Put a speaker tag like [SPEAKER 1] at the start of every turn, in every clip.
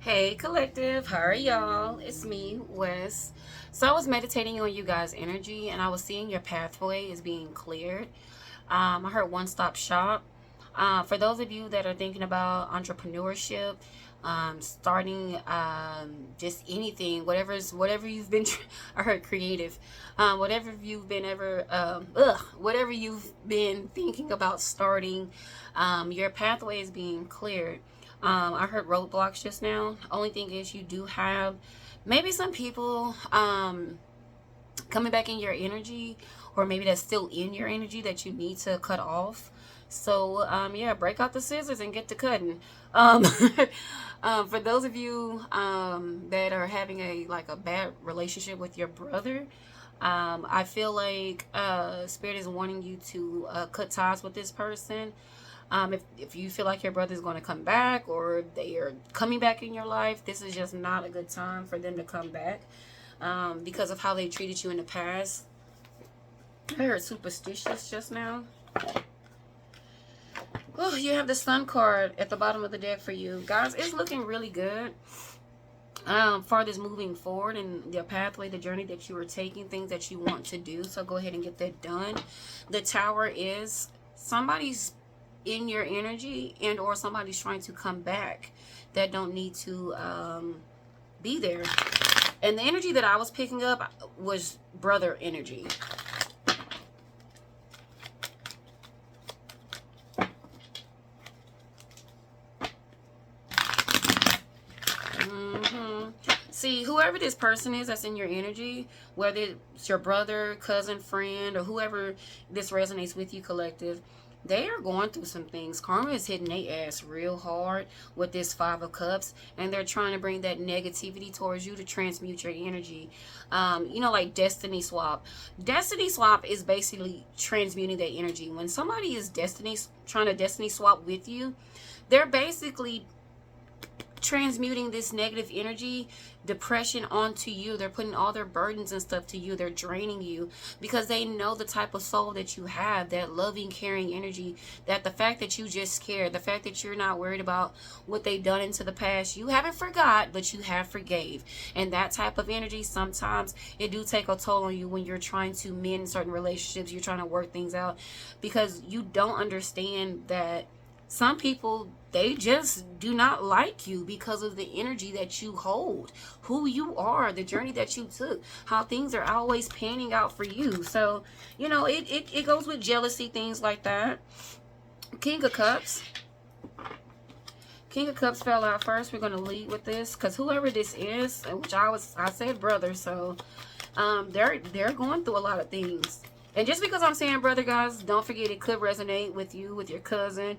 [SPEAKER 1] Hey collective, how are y'all? It's me, Wes. So I was meditating on you guys' energy and I was seeing your pathway is being cleared. I heard one stop shop. For those of you that are thinking about entrepreneurship, starting just anything, whatever you've been, I heard creative, whatever you've been ever, whatever you've been thinking about starting, your pathway is being cleared. I heard roadblocks just now. Only thing is, you do have maybe some people coming back in your energy, or maybe that's still in your energy that you need to cut off. So yeah, break out the scissors and get to cutting. Um, for those of you that are having a bad relationship with your brother, I feel like Spirit is wanting you to cut ties with this person. If you feel like your brother's going to come back or they are coming back in your life, this is just not a good time for them to come back because of how they treated you in the past. I heard superstitious just now. Oh, you have the Sun card at the bottom of the deck for you. Guys, it's looking really good. For this moving forward and the pathway, the journey that you are taking, things that you want to do. So go ahead and get that done. The Tower is somebody's in your energy and or somebody's trying to come back that don't need to be there. And the energy that I was picking up was brother energy. See, whoever this person is that's in your energy, whether it's your brother, cousin, friend, or whoever this resonates with you, collective, they are going through some things. Karma is hitting their ass real hard with this Five of Cups, and they're trying to bring that negativity towards you to transmute your energy. You know, like Destiny Swap. Destiny Swap is basically transmuting that energy. When somebody is trying to Destiny Swap with you, they're basically transmuting this negative energy, depression onto you. They're putting all their burdens and stuff to you. They're draining you because they know the type of soul that you have, that loving, caring energy, that the fact that you just care, the fact that you're not worried about what they've done into the past. You haven't forgot, but you have forgave. And that type of energy, sometimes it do take a toll on you when you're trying to mend certain relationships, you're trying to work things out, because you don't understand that some people, they just do not like you because of the energy that you hold, who you are, the journey that you took, how things are always panning out for you. So, you know, it goes with jealousy, things like that. King of Cups. King of Cups fell out first. We're going to lead with this because whoever this is, which I said brother, so they're going through a lot of things. And just because I'm saying brother, guys, don't forget it could resonate with you, with your cousin,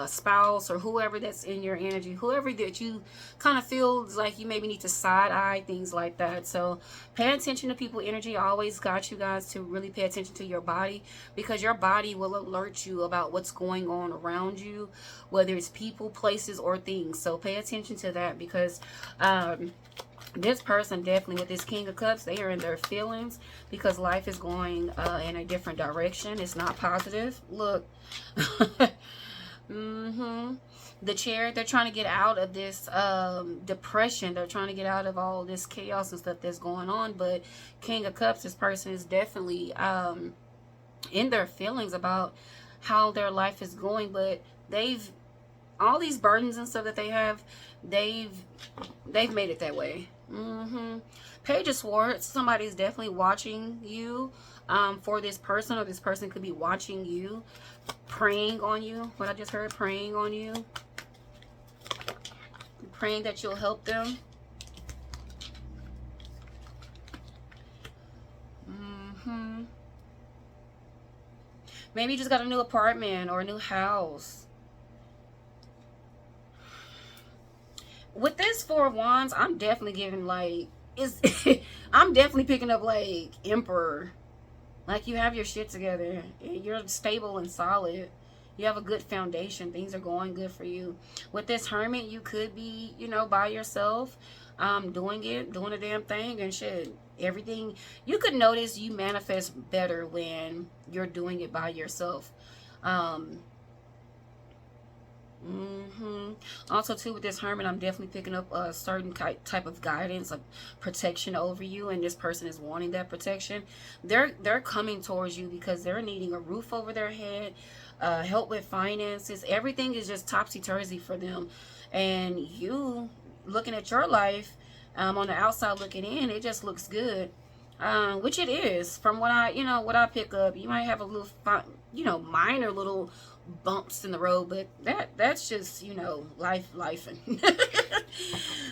[SPEAKER 1] spouse, or whoever that's in your energy, whoever that you kind of feel like you maybe need to side eye, things like that. So pay attention to people energy. I always got you guys to really pay attention to your body, because your body will alert you about what's going on around you, whether it's people, places, or things. So pay attention to that, because this person definitely, with this King of Cups, they are in their feelings because life is going in a different direction. It's not positive. Look. The chair, they're trying to get out of this depression. They're trying to get out of all this chaos and stuff that's going on. But King of Cups, this person is definitely in their feelings about how their life is going. But they've, all these burdens and stuff that they have, they've made it that way. Page of Swords, somebody's definitely watching you for this person, or this person could be watching you, praying on you. What I just heard, praying on you, praying that you'll help them. Maybe you just got a new apartment or a new house. With this Four of Wands, I'm definitely giving like, I'm definitely picking up like Emperor. Like you have your shit together. You're stable and solid. You have a good foundation. Things are going good for you. With this Hermit, you could be, you know, by yourself, doing a damn thing and shit. Everything, you could notice you manifest better when you're doing it by yourself. Also, too, with this hermit, I'm definitely picking up a certain type of guidance, of protection over you, and this person is wanting that protection. They're coming towards you because they're needing a roof over their head, help with finances. Everything is just topsy-turvy for them, and you looking at your life, on the outside looking in, it just looks good. Which it is from what I pick up. You might have a little minor little bumps in the road, but that's just life and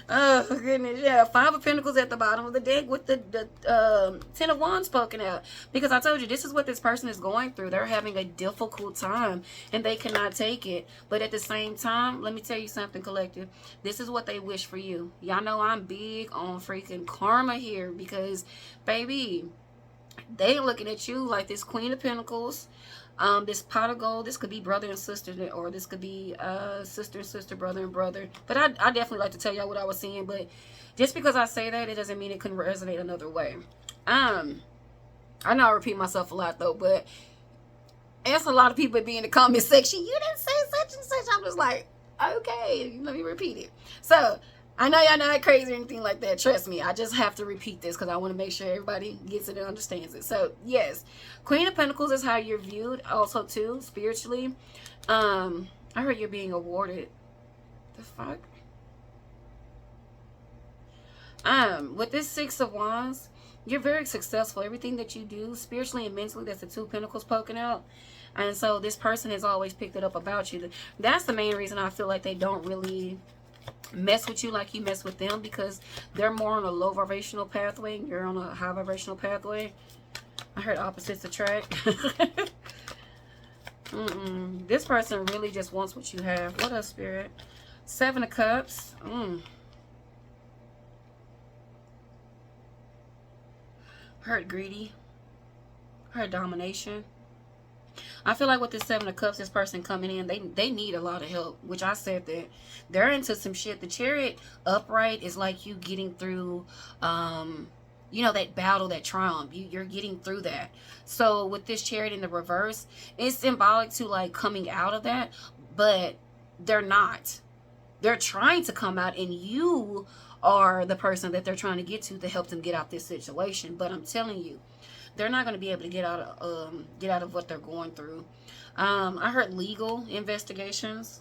[SPEAKER 1] oh goodness. Yeah, 5 of Pentacles at the bottom of the deck with the 10 of Wands poking out, because I told you this is what this person is going through. They're having a difficult time and they cannot take it, but at the same time, let me tell you something, collective, this is what they wish for you. Y'all know I'm big on freaking karma here, because baby, they looking at you like this Queen of Pentacles, this pot of gold. This could be brother and sister, or this could be sister and sister, brother and brother. But I definitely like to tell y'all what I was seeing. But just because I say that, it doesn't mean it couldn't resonate another way. I know I repeat myself a lot though, but it's a lot of people be in the comment section, you didn't say such and such. I'm just like, okay, let me repeat it. So I know y'all not crazy or anything like that. Trust me. I just have to repeat this because I want to make sure everybody gets it and understands it. So, yes. Queen of Pentacles is how you're viewed also, too, spiritually. I heard you're being awarded. The fuck? With this 6 of Wands, you're very successful. Everything that you do, spiritually and mentally, that's the 2 Pentacles poking out. And so, this person has always picked it up about you. That's the main reason I feel like they don't really mess with you like you mess with them, because they're more on a low vibrational pathway and you're on a high vibrational pathway. I heard opposites attract. This person really just wants what you have. What up, Spirit? 7 of Cups. Heard greedy. Heard domination. I feel like with this 7 of Cups, this person coming in, they need a lot of help, which I said that they're into some shit. The Chariot upright is like you getting through, that battle, that triumph. You're getting through that. So with this Chariot in the reverse, it's symbolic to like coming out of that, but they're not. They're trying to come out, and you are the person that they're trying to get to help them get out this situation. But I'm telling you, they're not going to be able to get out of what they're going through. I heard legal investigations.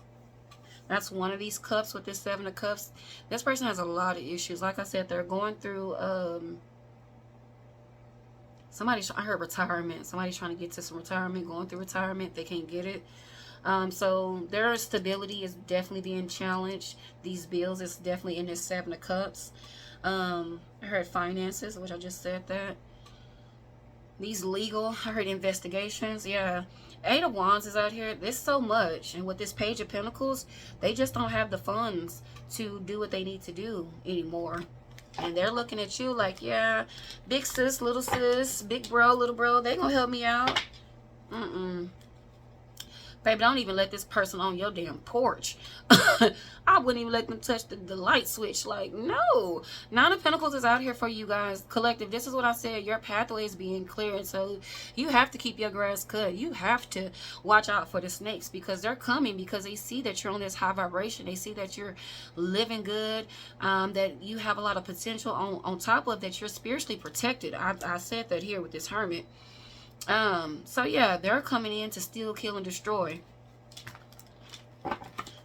[SPEAKER 1] That's one of these cups with this 7 of Cups. This person has a lot of issues. Like I said, they're going through I heard retirement. Somebody's trying to get to some retirement, going through retirement. They can't get it. So their stability is definitely being challenged. These bills is definitely in this 7 of Cups. I heard finances, which I just said that. These legal, I heard investigations. Yeah. 8 of Wands is out here. There's so much. And with this Page of Pentacles, they just don't have the funds to do what they need to do anymore. And they're looking at you like, yeah, big sis, little sis, big bro, little bro, they gonna help me out. Baby, don't even let this person on your damn porch. I wouldn't even let them touch the light switch. Like, no. 9 of Pentacles is out here for you guys. Collective, this is what I said. Your pathway is being cleared. So you have to keep your grass cut. You have to watch out for the snakes, because they're coming, because they see that you're on this high vibration. They see that you're living good, that you have a lot of potential. On top of that, you're spiritually protected. I said that here with this Hermit. So yeah, they're coming in to steal, kill, and destroy.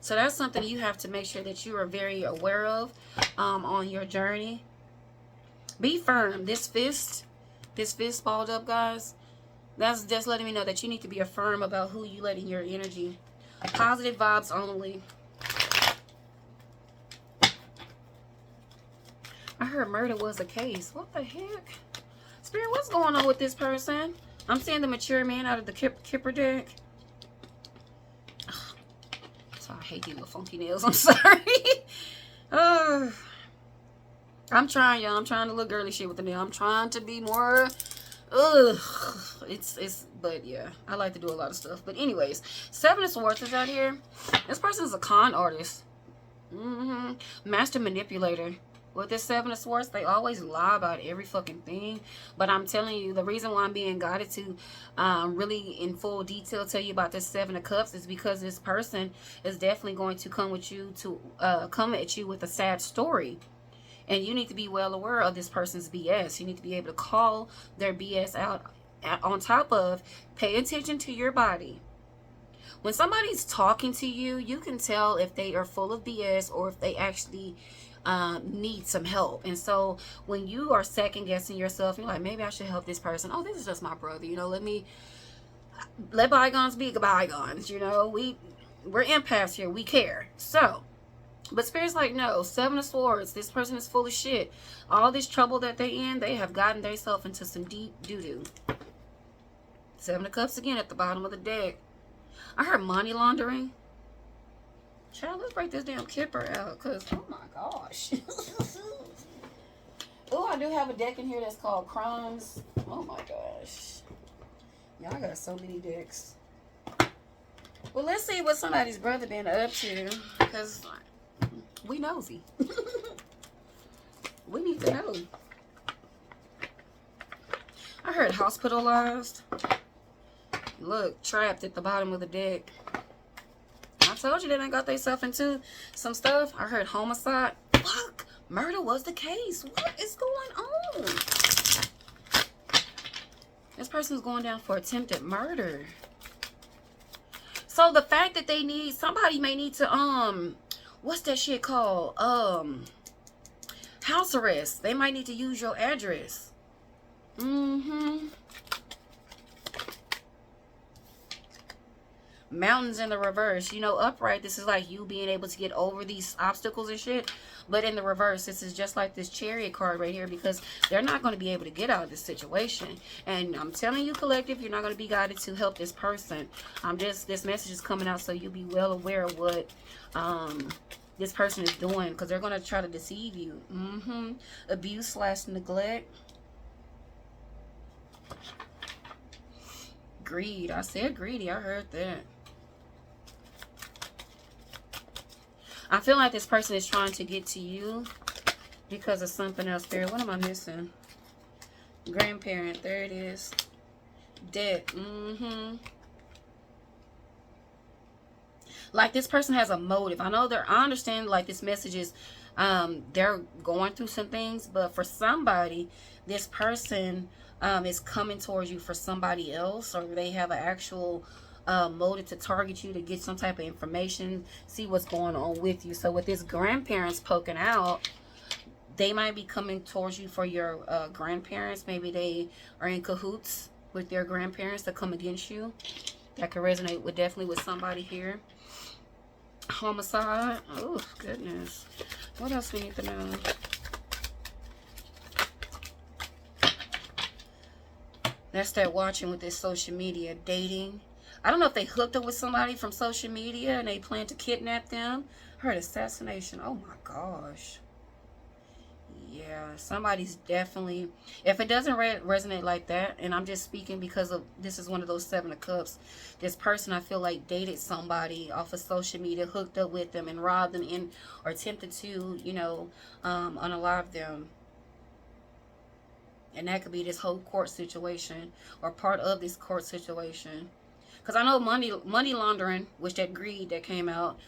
[SPEAKER 1] So that's something you have to make sure that you are very aware of on your journey. Be firm. This fist balled up, guys, that's just letting me know that you need to be firm about who you let in your energy. Positive vibes only. I heard murder was a case. What the heck? Spirit, what's going on with this person? I'm seeing the mature man out of the Kipper deck. So I hate these little funky nails. I'm sorry. I'm trying, y'all. I'm trying to look girly shit with the nail. I'm trying to be more. But yeah, I like to do a lot of stuff. But anyways, 7 of Swords is out here. This person is a con artist. Master manipulator. With this Seven of Swords, they always lie about every fucking thing. But I'm telling you, the reason why I'm being guided to really in full detail tell you about this Seven of Cups is because this person is definitely going to come with you to come at you with a sad story. And you need to be well aware of this person's BS. You need to be able to call their BS out. On top of, pay attention to your body. When somebody's talking to you, you can tell if they are full of BS or if they actually need some help. And so when you are second guessing yourself, you're like, maybe I should help this person. Oh, this is just my brother. You know, let bygones be bygones. You know, we're empaths here. We care. So, but Spirit's like, no, Seven of Swords. This person is full of shit. All this trouble that they in, they have gotten themselves into some deep doo-doo. Seven of Cups again at the bottom of the deck. I heard money laundering. Child, let's break this damn kipper out, because, oh my gosh. Oh, I do have a deck in here that's called Crimes. Oh my gosh. Y'all got so many decks. Well, let's see what somebody's brother been up to, because we nosy. We need to know. I heard hospitalized. Look, trapped at the bottom of the deck. I told you they done got themselves into some stuff. I heard homicide. Fuck. Murder was the case. What is going on? This person's going down for attempted murder. So the fact that they need, somebody may need to, what's that shit called? House arrest. They might need to use your address. Mountains in the reverse. You know, upright, this is like you being able to get over these obstacles and shit. But in the reverse, this is just like this Chariot card right here, because they're not going to be able to get out of this situation. And I'm telling you, collective, you're not going to be guided to help this person. This message is coming out so you'll be well aware of what this person is doing, because they're going to try to deceive you. Abuse / neglect. Greed. I said greedy. I heard that. I feel like this person is trying to get to you because of something else. There. What am I missing? Grandparent. There it is. Debt. Like this person has a motive. I understand like this message is they're going through some things, but for somebody, this person is coming towards you for somebody else, or they have an actual motive to target you to get some type of information, see what's going on with you. So with this grandparents poking out, they might be coming towards you for your grandparents. Maybe they are in cahoots with their grandparents to come against you. That could resonate with definitely with somebody here. Homicide. Oh goodness, what else we need to know? That's that watching with this social media. Dating. I don't know if they hooked up with somebody from social media and they plan to kidnap them. Heard assassination. Oh my gosh. Yeah, somebody's definitely, if it doesn't resonate like that, and I'm just speaking because of this is one of those Seven of Cups, this person I feel like dated somebody off of social media, hooked up with them and robbed them or attempted to, you know, unalive them. And that could be this whole court situation or part of this court situation. Because I know money laundering, which that greed that came out,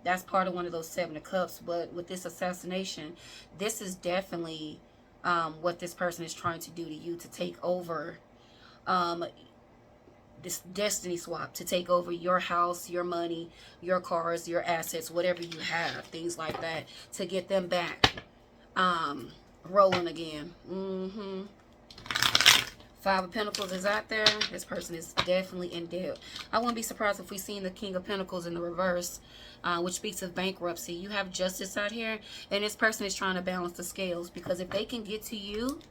[SPEAKER 1] that's part of one of those Seven of Cups. But with this assassination, this is definitely what this person is trying to do to you, to take over this destiny swap, to take over your house, your money, your cars, your assets, whatever you have, things like that, to get them back rolling again. Five of Pentacles is out there. This person is definitely in debt. I wouldn't be surprised if we seen the King of Pentacles in the reverse, which speaks of bankruptcy. You have Justice out here, and this person is trying to balance the scales, because if they can get to you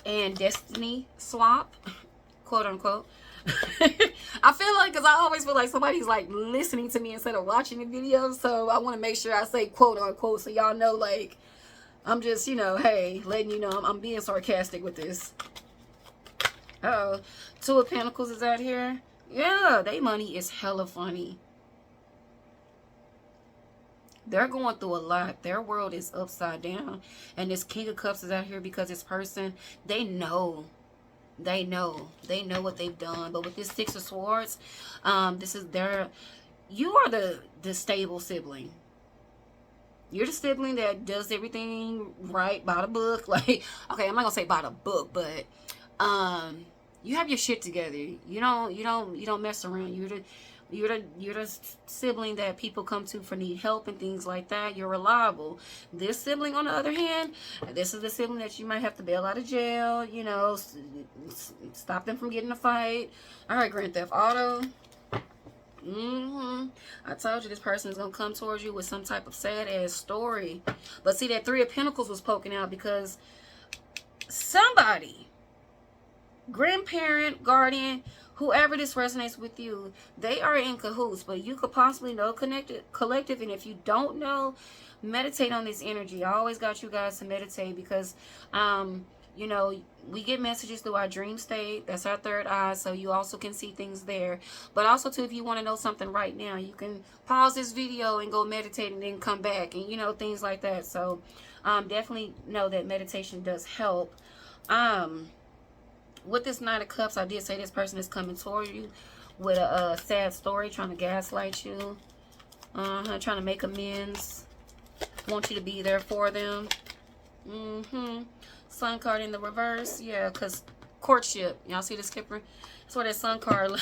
[SPEAKER 1] and destiny swap, quote unquote, I feel like, because I always feel like somebody's like listening to me instead of watching the video, so I want to make sure I say quote unquote so y'all know, like, I'm just, you know, hey, letting you know I'm being sarcastic with this. Uh-oh. Two of Pentacles is out here. Yeah, they money is hella funny. They're going through a lot. Their world is upside down. And this King of Cups is out here because this person, they know. They know. They know what they've done. But with this Six of Swords, this is their... You are the stable sibling. You're the sibling that does everything right by the book. Like, okay, I'm not gonna say by the book, but you have your shit together. You don't mess around. You're the sibling that people come to for need help and things like that. You're reliable. This sibling, on the other hand, this is the sibling that you might have to bail out of jail. You know, stop them from getting a fight. All right, Grand Theft Auto. I told you this person is going to come towards you with some type of sad ass story. But see, that Three of Pentacles was poking out because somebody, grandparent, guardian, whoever this resonates with you, they are in cahoots. But you could possibly know collective. And if you don't know, meditate on this energy. I always got you guys to meditate because you know, we get messages through our dream state. That's our third eye, so you also can see things there. But also, too, if you want to know something right now, you can pause this video and go meditate and then come back and, you know, things like that. So, definitely know that meditation does help. With this Nine of Cups, I did say this person is coming toward you with a sad story, trying to gaslight you, trying to make amends, want you to be there for them. Sun card in the reverse. Yeah, because courtship. Y'all see the skipper? That's what that sun card.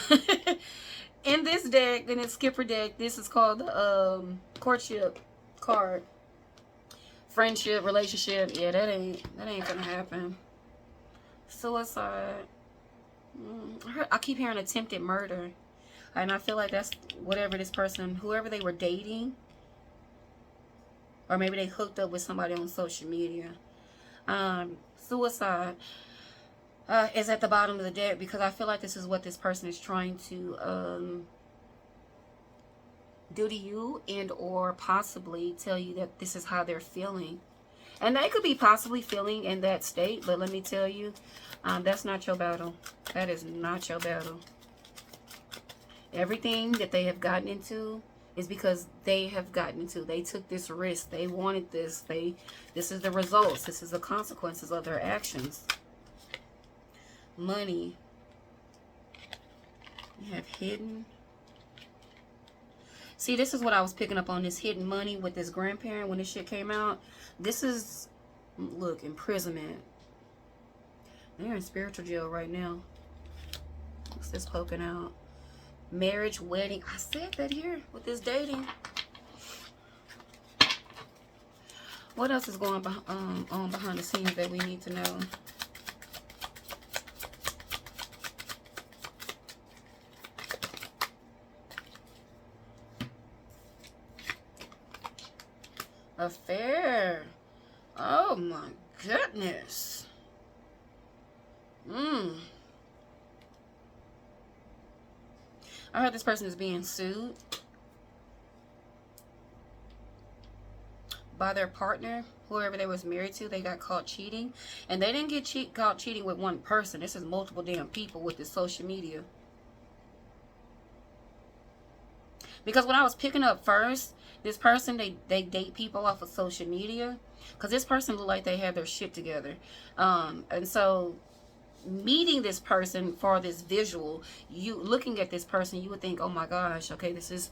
[SPEAKER 1] In this deck, in its skipper deck, this is called the courtship card. Friendship, relationship. Yeah, that ain't gonna happen. Suicide. I keep hearing attempted murder. And I feel like that's whatever this person, whoever they were dating. Or maybe they hooked up with somebody on social media. Suicide is at the bottom of the deck because I feel like this is what this person is trying to do to you, and or possibly tell you that this is how they're feeling. And they could be possibly feeling in that state, but let me tell you, that's not your battle. That is not your battle. Everything that they have gotten into is because they have gotten into. They took this risk. They wanted this. This is the results. This is the consequences of their actions. Money. You have hidden. See, this is what I was picking up on, this hidden money with this grandparent when this shit came out. This is, look, imprisonment. They're in spiritual jail right now. What's this poking out? Marriage, wedding. I said that here with this dating. What else is going on behind the scenes that we need to know? Affair. Oh my goodness. I heard this person is being sued by their partner, whoever they was married to. They got caught cheating, and they didn't get caught cheating with one person. This is multiple damn people with this social media. Because when I was picking up first, this person, they date people off of social media, because this person looked like they had their shit together, and so meeting this person for this visual, you looking at this person, you would think, oh my gosh, okay, this is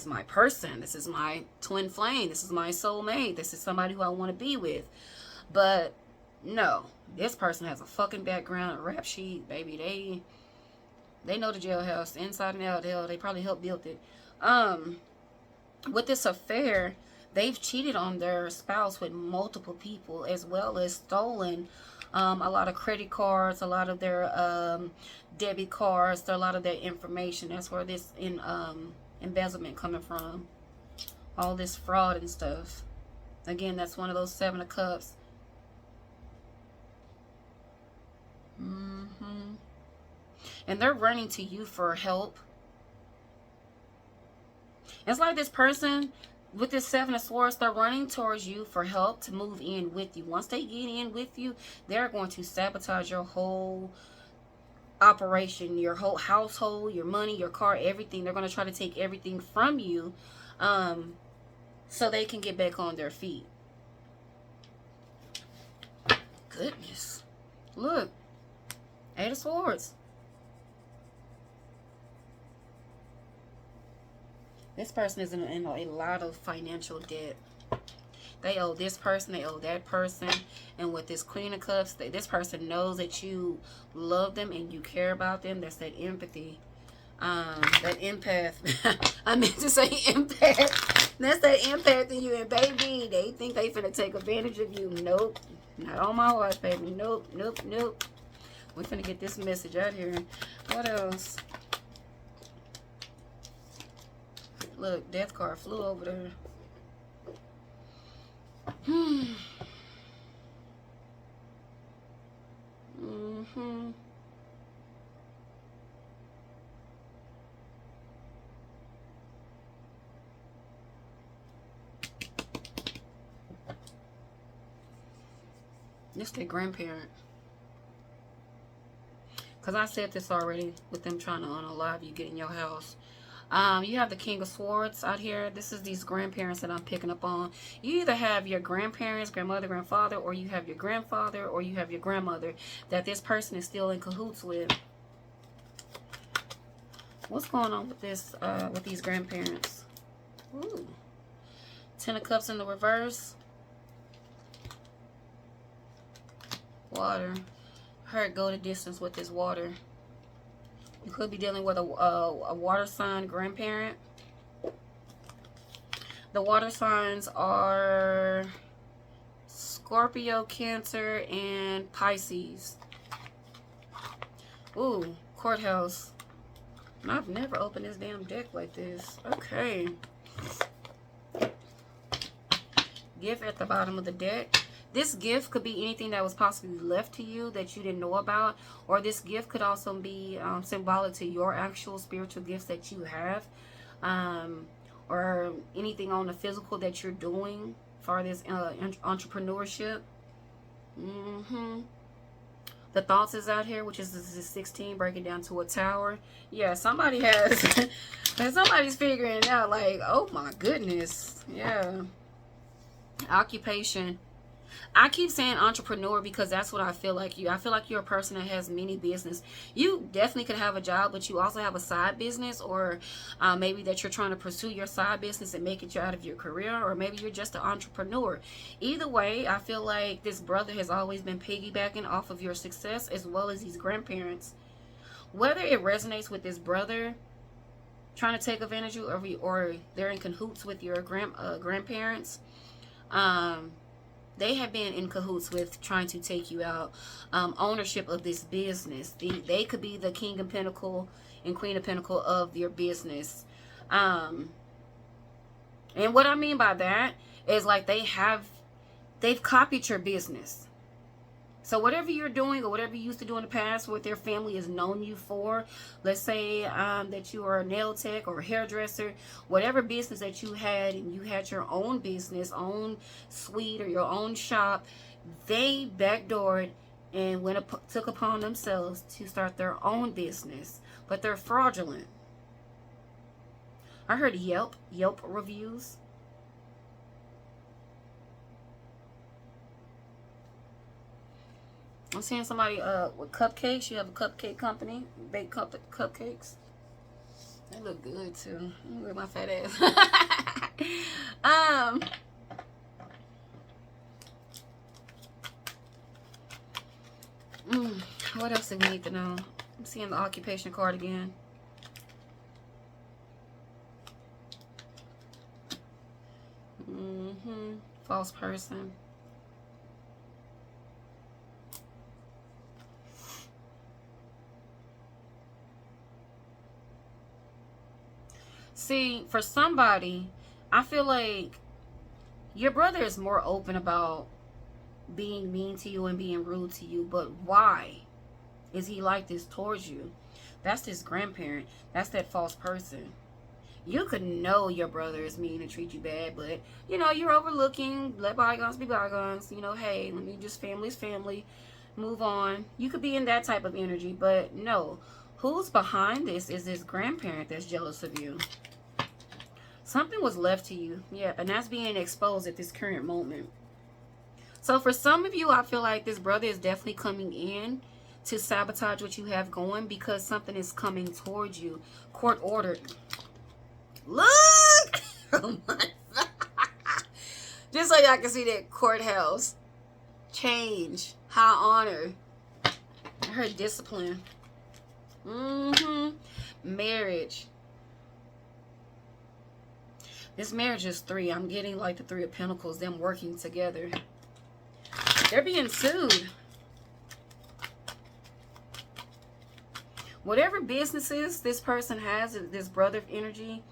[SPEAKER 1] my person, this is my twin flame, this is my soulmate, this is somebody who I want to be with. But no, this person has a fucking background, a rap sheet, baby. They know the jailhouse inside and out. Hell, they probably helped build it. With this affair, they've cheated on their spouse with multiple people, as well as stolen a lot of credit cards, a lot of their debit cards, a lot of their information. That's where this embezzlement coming from. All this fraud and stuff. Again, that's one of those Seven of Cups. And they're running to you for help. It's like this person with this Seven of Swords, they're running towards you for help to move in with you. Once they get in with you, they're going to sabotage your whole operation, your whole household, your money, your car, everything. They're going to try to take everything from you. so they can get back on their feet. Goodness. Look. 8 of Swords. This person is in a lot of financial debt. They owe this person, they owe that person. And with this Queen of Cups, this person knows that you love them and you care about them. That's that empathy. That empath. I meant to say empath. That's that empath in you. And baby, they think they finna take advantage of you. Nope. Not on my watch, baby. Nope, nope, nope. We're finna get this message out here. What else? Look, death card flew over there. It's their grandparent. Because I said this already with them trying to unalive you, get in your house. You have the King of Swords out here. This is these grandparents that I'm picking up on. You either have your grandparents, grandmother, grandfather, or you have your grandfather, or you have your grandmother that this person is still in cahoots with. What's going on with this, with these grandparents? Ooh. 10 of Cups in the reverse. Water. I heard go the distance with this water. You could be dealing with a water sign grandparent. The water signs are Scorpio, Cancer, and Pisces. Ooh, courthouse. And I've never opened this damn deck like this. Okay. Gift at the bottom of the deck. This gift could be anything that was possibly left to you that you didn't know about. Or this gift could also be symbolic to your actual spiritual gifts that you have. Or anything on the physical that you're doing for this entrepreneurship. The thoughts is out here, which is this is 16, breaking down to a tower. Yeah, somebody has... somebody's figuring it out like, oh my goodness. Yeah. Occupation. I keep saying entrepreneur because that's what I feel like you. I feel like you're a person that has many business. You definitely could have a job, but you also have a side business, or maybe that you're trying to pursue your side business and make it out of your career, or maybe you're just an entrepreneur. Either way, I feel like this brother has always been piggybacking off of your success as well as these grandparents. Whether it resonates with this brother trying to take advantage of you, or they're in cahoots with your grandparents, they have been in cahoots with trying to take you out. Ownership of this business. They could be the King of Pentacle and Queen of Pentacle of your business. And what I mean by that is like they've copied your business. So whatever you're doing or whatever you used to do in the past, what their family has known you for, let's say that you are a nail tech or a hairdresser, whatever business that you had, and you had your own business, own suite or your own shop, they backdoored and took upon themselves to start their own business, but they're fraudulent. I heard Yelp reviews. I'm seeing somebody with cupcakes. You have a cupcake company, bake cupcakes. They look good too. Look at my fat ass. What else do we need to know? I'm seeing the occupation card again. False person. See, for somebody, I feel like your brother is more open about being mean to you and being rude to you, but why is he like this towards you? That's his grandparent. That's that false person. You could know your brother is mean and treat you bad, but, you know, you're overlooking, let bygones be bygones. You know, hey, let me just, family's family, move on. You could be in that type of energy, but no. Who's behind this is this grandparent that's jealous of you. Something was left to you. Yeah, and that's being exposed at this current moment. So for some of you, I feel like this brother is definitely coming in to sabotage what you have going because something is coming towards you. Court ordered. Look! Oh my God. Just so y'all can see that courthouse. Change. High honor. I heard discipline. Marriage. This marriage is 3. I'm getting like the 3 of Pentacles, them working together. They're being sued. Whatever businesses this person has, this brother energy,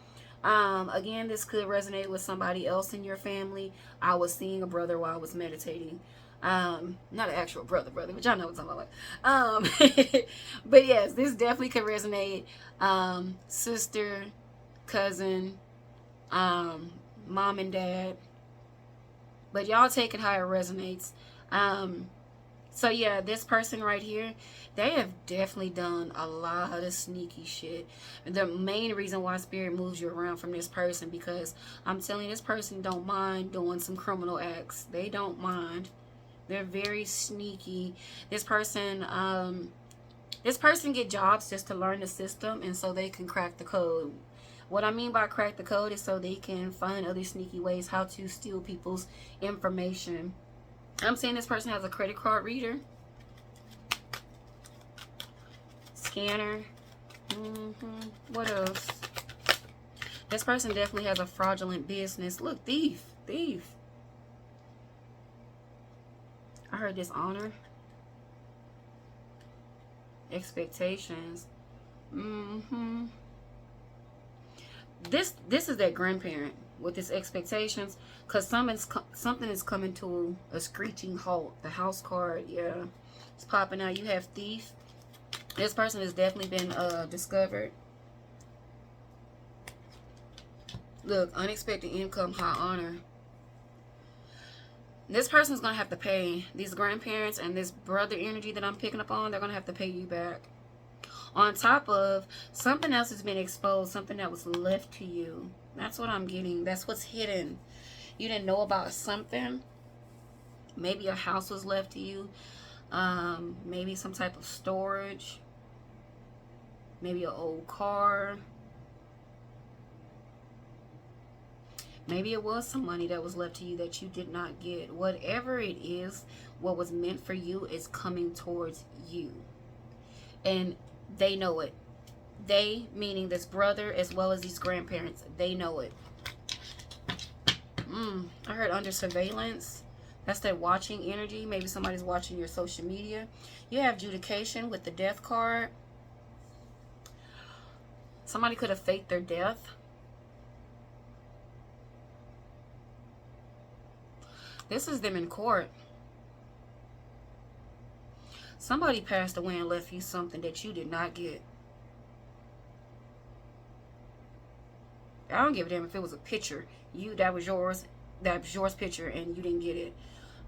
[SPEAKER 1] again, this could resonate with somebody else in your family. I was seeing a brother while I was meditating. Not an actual brother, but y'all know what I'm talking about. But yes, this definitely could resonate. Sister, cousin, mom and dad. But y'all take it how it resonates. So yeah, this person right here, they have definitely done a lot of sneaky shit. The main reason why Spirit moves you around from this person, because I'm telling you, this person don't mind doing some criminal acts. They don't mind. They're very sneaky. This person get jobs just to learn the system, and so they can crack the code. What I mean by crack the code is so they can find other sneaky ways how to steal people's information. I'm saying this person has a credit card reader, scanner. What else? This person definitely has a fraudulent business. Look, thief. I heard dishonor, expectations. This is that grandparent with his expectations, because something is coming to a screeching halt. The house card, yeah, it's popping out. You have thief. This person has definitely been discovered. Look, unexpected income, high honor. This person's gonna have to pay these grandparents and this brother energy that I'm picking up on. They're gonna have to pay you back. On top of something else has been exposed, something that was left to you. That's what I'm getting. That's what's hidden. You didn't know about something. Maybe a house was left to you. Maybe some type of storage. Maybe an old car. Maybe it was some money that was left to you that you did not get. Whatever it is, what was meant for you is coming towards you. And they know it. They, meaning this brother as well as these grandparents, they know it. I heard under surveillance. That's that watching energy. Maybe somebody's watching your social media. You have adjudication with the death card. Somebody could have faked their death. This is them in court. Somebody passed away and left you something that you did not get. I don't give a damn if it was a picture. That was yours picture and you didn't get it.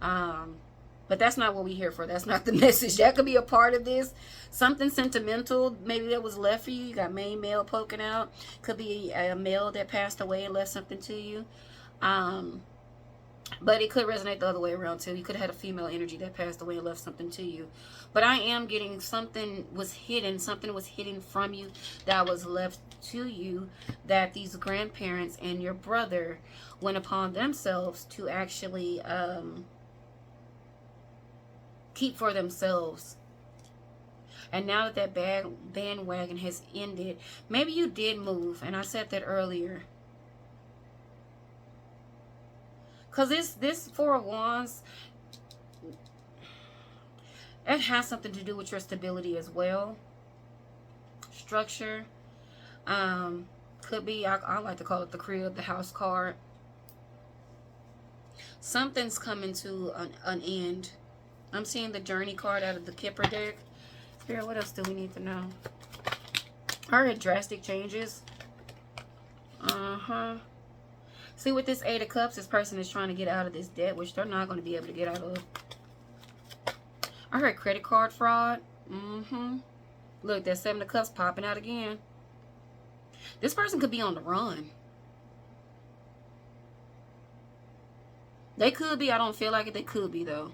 [SPEAKER 1] But that's not what we're here for. That's not the message. That could be a part of this. Something sentimental maybe that was left for you. You got main male poking out. Could be a male that passed away and left something to you. But it could resonate the other way around too. You could have had a female energy that passed away and left something to you. But I am getting something was hidden. Something was hidden from you that was left to you, that these grandparents and your brother went upon themselves to actually keep for themselves. And now that bandwagon has ended, maybe you did move. And I said that earlier. Because this Four of Wands, it has something to do with your stability as well. Structure. Could be, I like to call it the crib, the house card. Something's coming to an end. I'm seeing the Journey card out of the Kipper deck. Spirit, what else do we need to know? I heard drastic changes. See, with this Eight of Cups, this person is trying to get out of this debt, which they're not going to be able to get out of. I heard credit card fraud. Look, that Seven of Cups popping out again. This person could be on the run. They could be. I don't feel like it. They could be, though.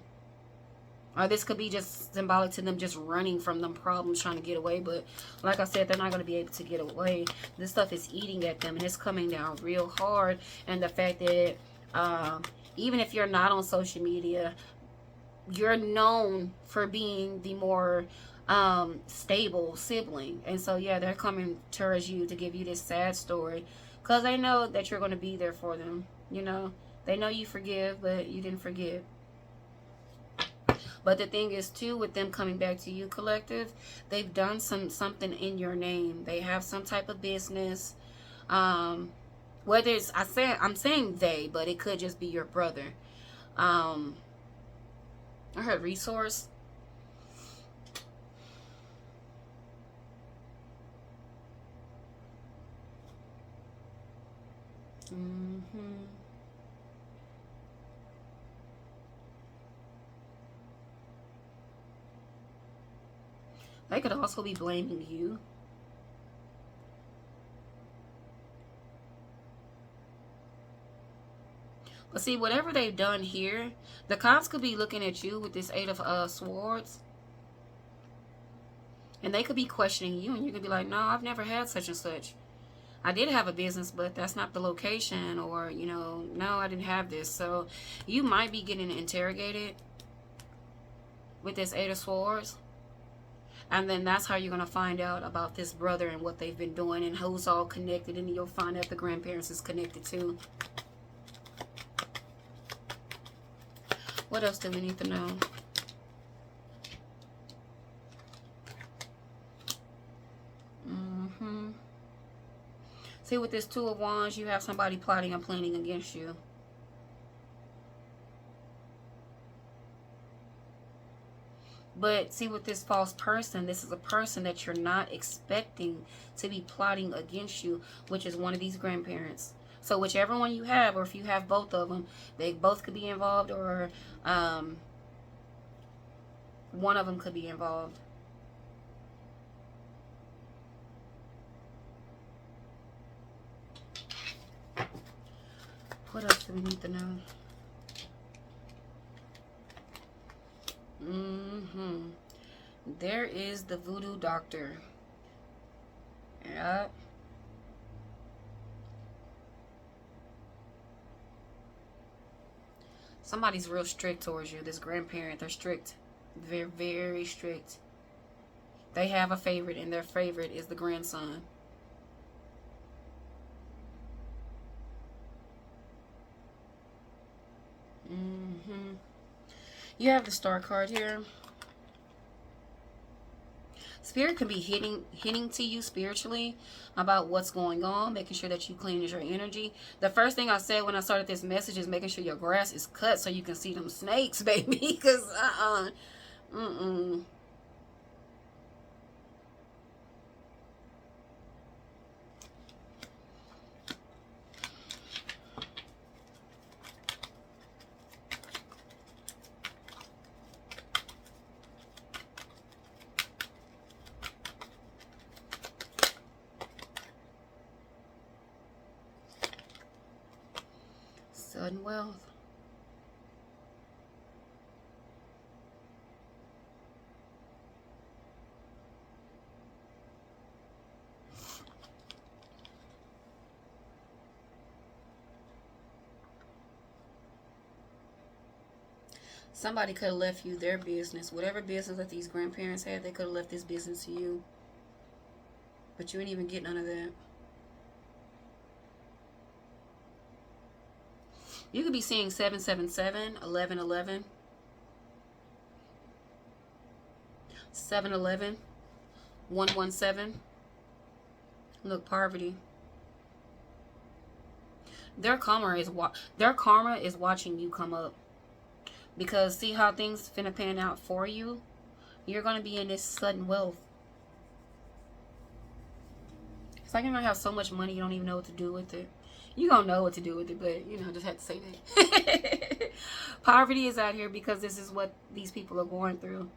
[SPEAKER 1] Or this could be just symbolic to them just running from them problems, trying to get away. But like I said, they're not going to be able to get away. This stuff is eating at them, and it's coming down real hard. And the fact that even if you're not on social media, you're known for being the more stable sibling. And so, yeah, they're coming towards you to give you this sad story. Because they know that you're going to be there for them. You know, they know you forgive, but you didn't forget. But the thing is, too, with them coming back to you, collective, they've done something in your name. They have some type of business. Whether it's, I'm saying they, but it could just be your brother. I heard resource. They could also be blaming you. But see, whatever they've done here, the cops could be looking at you with this 8 of Swords. And they could be questioning you, and you could be like, no, I've never had such and such. I did have a business, but that's not the location. Or, you know, no, I didn't have this. So you might be getting interrogated with this 8 of Swords. And then that's how you're going to find out about this brother and what they've been doing and who's all connected. And you'll find out the grandparents is connected too. What else do we need to know? See, with this 2 of Wands, you have somebody plotting and planning against you. But see, with this false person, this is a person that you're not expecting to be plotting against you, which is one of these grandparents. So whichever one you have, or if you have both of them, they both could be involved, or one of them could be involved. What else do we need to know? There is the voodoo doctor. Yep. Somebody's real strict towards you. This grandparent, they're strict. They're very strict. They have a favorite, and their favorite is the grandson. You have the Star card here. Spirit can be hinting to you spiritually about what's going on, making sure that you cleanse your energy. The first thing I said when I started this message is making sure your grass is cut so you can see them snakes, baby. Because, sudden wealth. Somebody could have left you their business. Whatever business that these grandparents had, they could have left this business to you. But you didn't even get none of that. You could be seeing 777, 1111, 711, 117. Look, poverty. Their karma is watching you come up. Because see how things finna pan out for you? You're going to be in this sudden wealth. It's like you're going to have so much money you don't even know what to do with it. You're going to know what to do with it, but, you know, just had to say that. Poverty is out here because this is what these people are going through.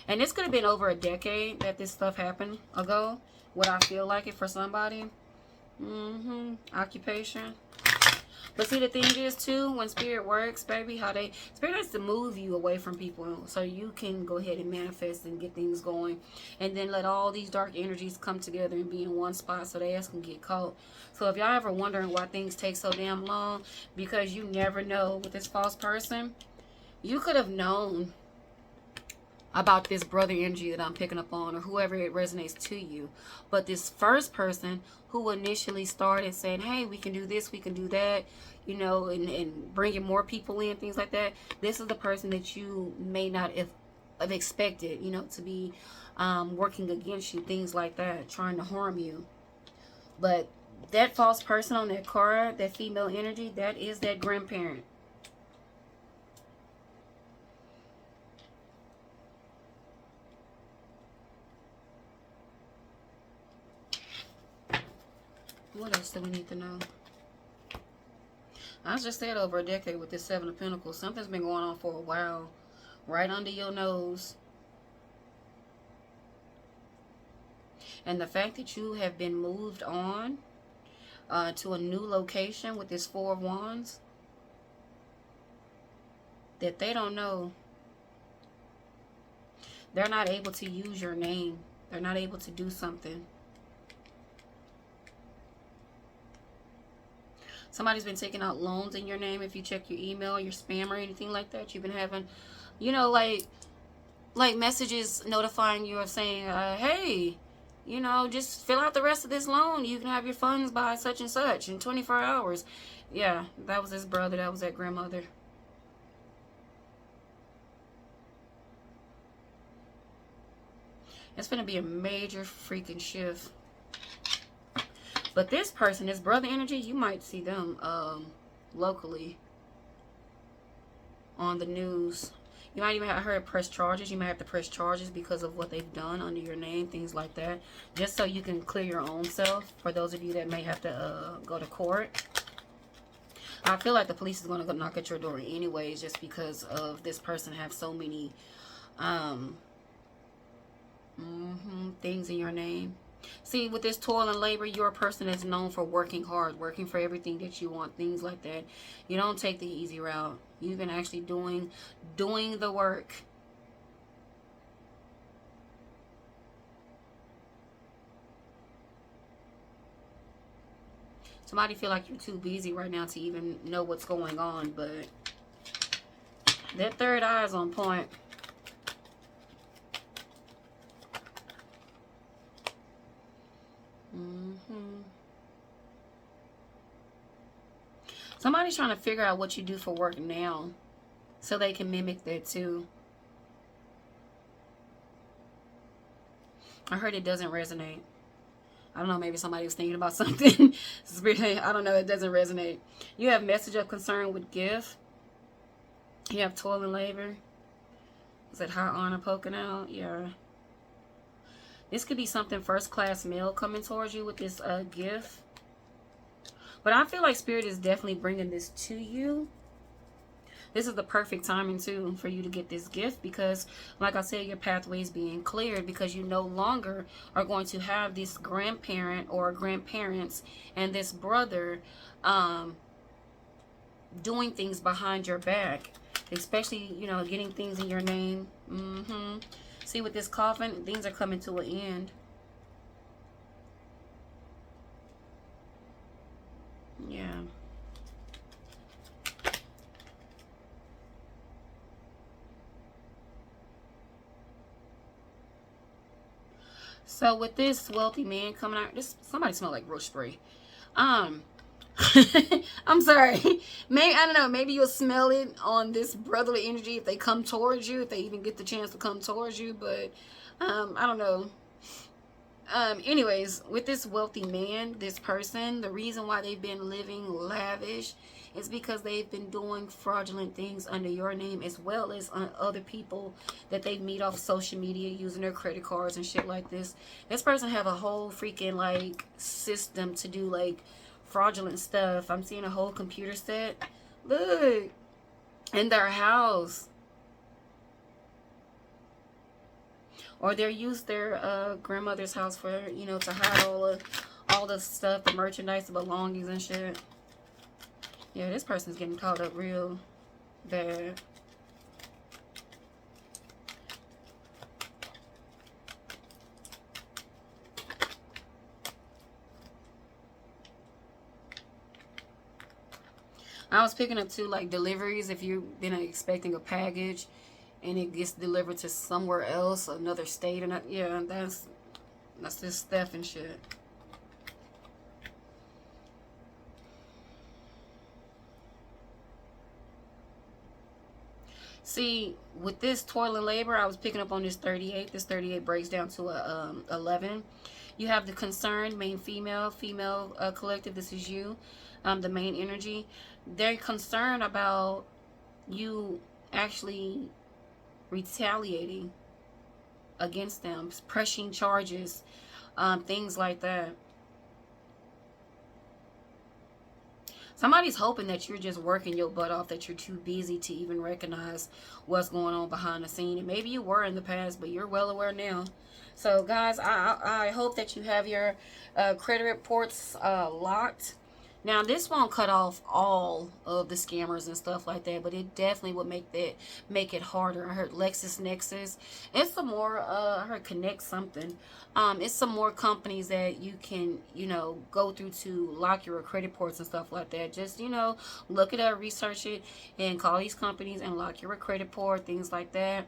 [SPEAKER 1] And this could have been over a decade that this stuff happened ago. Would I feel like it for somebody? Occupation. But see, the thing is too, when spirit works, baby, how they spirit has to move you away from people so you can go ahead and manifest and get things going, and then let all these dark energies come together and be in one spot so they ass can get caught. So if y'all ever wondering why things take so damn long, because you never know with this false person, you could have known about this brother energy that I'm picking up on, or whoever it resonates to you. But this first person who initially started saying, hey, we can do this, we can do that, you know, and bringing more people in, things like that, this is the person that you may not have expected, you know, to be working against you, things like that, trying to harm you. But that false person on that card, that female energy, that is that grandparent. What else do we need to know? I just said over a decade with this Seven of Pentacles. Something's been going on for a while. Right under your nose. And the fact that you have been moved on to a new location with this Four of Wands, that they don't know. They're not able to use your name. They're not able to do something. Somebody's been taking out loans in your name. If you check your email, your spam, or anything like that, you've been having, you know, like messages notifying you of saying, hey, you know, just fill out the rest of this loan. You can have your funds by such and such in 24 hours. Yeah, that was his brother. That was that grandmother. It's going to be a major freaking shift. But this person, this brother energy, you might see them locally on the news. You might even have heard press charges. You might have to press charges because of what they've done under your name, things like that. Just so you can clear your own self. For those of you that may have to go to court. I feel like the police is going to knock at your door anyways, just because of this person have so many things in your name. See, with this toil and labor, you're a person that's known for working hard, working for everything that you want, things like that. You don't take the easy route. You've been actually doing the work. Somebody feel like you're too busy right now to even know what's going on, but that third eye is on point. Somebody's trying to figure out what you do for work now so they can mimic that too. I heard it doesn't resonate. I don't know, maybe somebody was thinking about something. I don't know, it doesn't resonate. You have message of concern with gift. You have toil and labor. Is that high honor poking out? Yeah. This could be something first class mail coming towards you with this gift. But I feel like Spirit is definitely bringing this to you. This is the perfect timing too for you to get this gift, because like I said, your pathway is being cleared, because you no longer are going to have this grandparent or grandparents and this brother doing things behind your back, especially, you know, getting things in your name. See, with this coffin, things are coming to an end. Yeah. So with this wealthy man coming out, this somebody smell like roach spray. I'm sorry. Maybe, I don't know, maybe you'll smell it on this brotherly energy if they come towards you, if they even get the chance to come towards you, but I don't know. Anyways, with this wealthy man, this person, the reason why they've been living lavish is because they've been doing fraudulent things under your name, as well as on other people that they meet off social media using their credit cards and shit like this. This person have a whole freaking like system to do like fraudulent stuff. I'm seeing a whole computer set. Look, in their house. Or they use their grandmother's house for, you know, to hide all the stuff, the merchandise, the belongings and shit. Yeah, this person's getting caught up real bad. I was picking up too, like deliveries. If you've been expecting a package and it gets delivered to somewhere else, another state, and yeah, that's just theft and shit. See, with this toil and labor, I was picking up on this 38. This 38 breaks down to a 11. You have the concerned, main female collective. This is you, the main energy. They're concerned about you actually retaliating against them, pressing charges, things like that. Somebody's hoping that you're just working your butt off, that you're too busy to even recognize what's going on behind the scene. And maybe you were in the past, but you're well aware now. So, guys, I hope that you have your credit reports locked. Now, this won't cut off all of the scammers and stuff like that, but it definitely would make it harder. I heard LexisNexis. It's some more. I heard Connect something. It's some more companies that you can, go through to lock your credit reports and stuff like that. Just, look it up, research it, and call these companies and lock your credit report, things like that.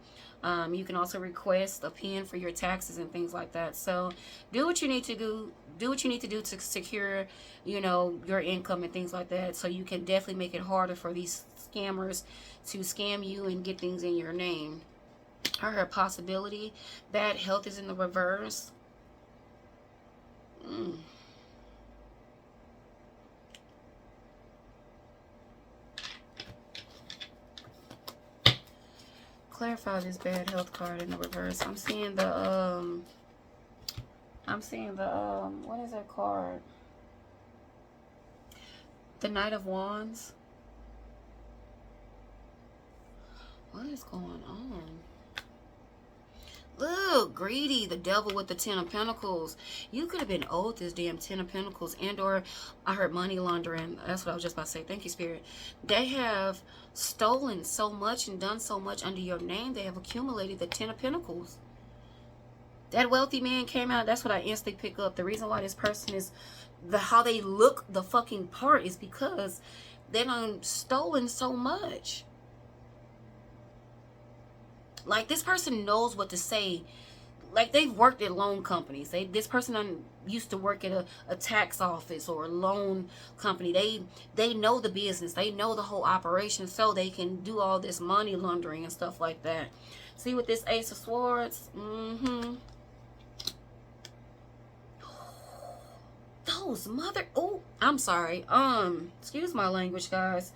[SPEAKER 1] You can also request a PIN for your taxes and things like that. So do what you need to do. Do what you need to do to secure, your income and things like that. So you can definitely make it harder for these scammers to scam you and get things in your name. I heard possibility. Bad health is in the reverse. Clarify this bad health card in the reverse. I'm seeing the what is that card? The Knight of Wands. What is going on? Look, greedy, the devil with the 10 of Pentacles. You could have been owed this damn 10 of Pentacles, and or I heard money laundering. That's what I was just about to say. Thank you, Spirit. They have stolen so much and done so much under your name. They have accumulated the 10 of Pentacles. That wealthy man came out. That's what I instantly pick up. The reason why this person is how they look the fucking part is because they done stolen so much. Like, this person knows what to say. Like, they've worked at loan companies. This person used to work at a tax office or a loan company. They know the business. They know the whole operation, so they can do all this money laundering and stuff like that. See, with this Ace of Swords, those oh, I'm sorry. Excuse my language, guys.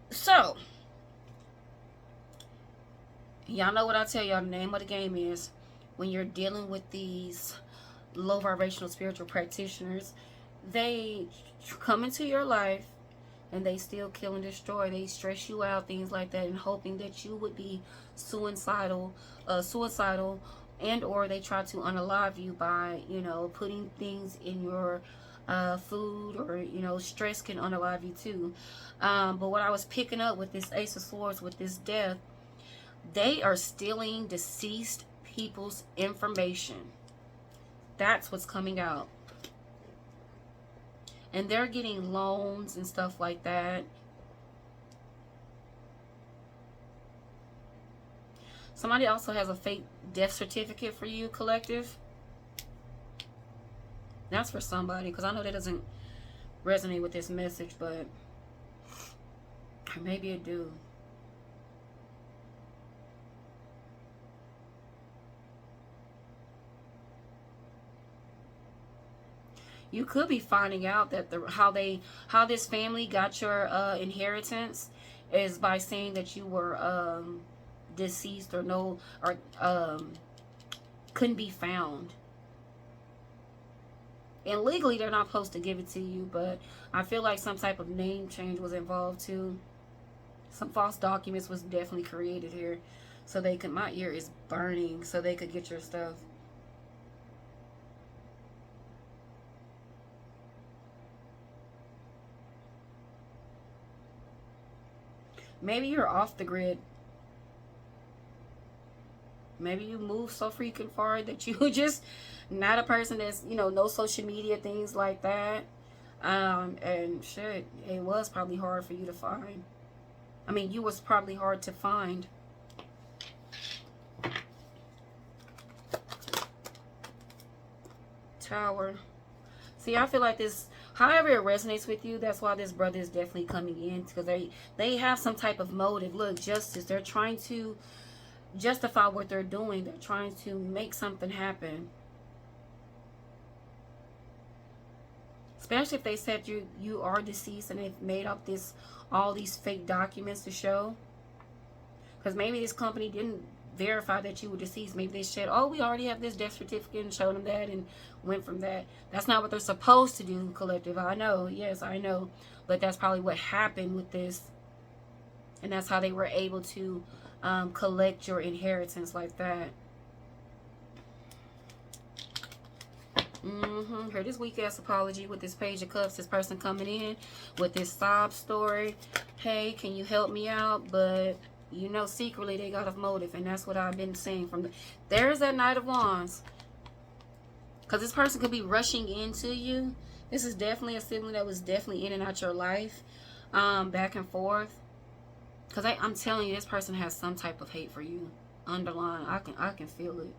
[SPEAKER 1] So, y'all know what I tell y'all the name of the game is. When you're dealing with these low vibrational spiritual practitioners, they come into your life and they still kill and destroy. They stress you out, things like that, and hoping that you would be suicidal, and or they try to unalive you by, putting things in your food, or, stress can unalive you too. But what I was picking up with this Ace of Swords, with this death, they are stealing deceased people's information. That's what's coming out. And they're getting loans and stuff like that. Somebody also has a fake death certificate for you, collective. That's for somebody, because I know that doesn't resonate with this message, but maybe it do. You could be finding out that how this family got your inheritance is by saying that you were deceased or couldn't be found. And legally they're not supposed to give it to you, but I feel like some type of name change was involved too. Some false documents was definitely created here, so they could. My ear is burning, so they could get your stuff. Maybe you're off the grid. Maybe you move so freaking far that you just not a person that's, you know, no social media, things like that. And shit, it was probably hard for you to find. I mean, you was probably hard to find. Tower. See, I feel like this, however it resonates with you, that's why this brother is definitely coming in, because they have some type of motive. Look, justice. They're trying to justify what they're doing. They're trying to make something happen. Especially if they said you are deceased and they've made up all these fake documents to show. Because maybe this company didn't verify that you were deceased. Maybe they said, oh, we already have this death certificate, and showed them that and went from that. That's not what they're supposed to do, collective. I know. Yes, I know. But that's probably what happened with this. And that's how they were able to collect your inheritance like that. Heard this weak ass apology with this Page of Cups. This person coming in with this sob story. Hey, can you help me out? But you know, secretly they got a motive, and that's what I've been saying from there's that Knight of Wands. Because this person could be rushing into you. This is definitely a sibling that was definitely in and out your life, back and forth. Because I'm telling you, this person has some type of hate for you. Underlying, I can feel it.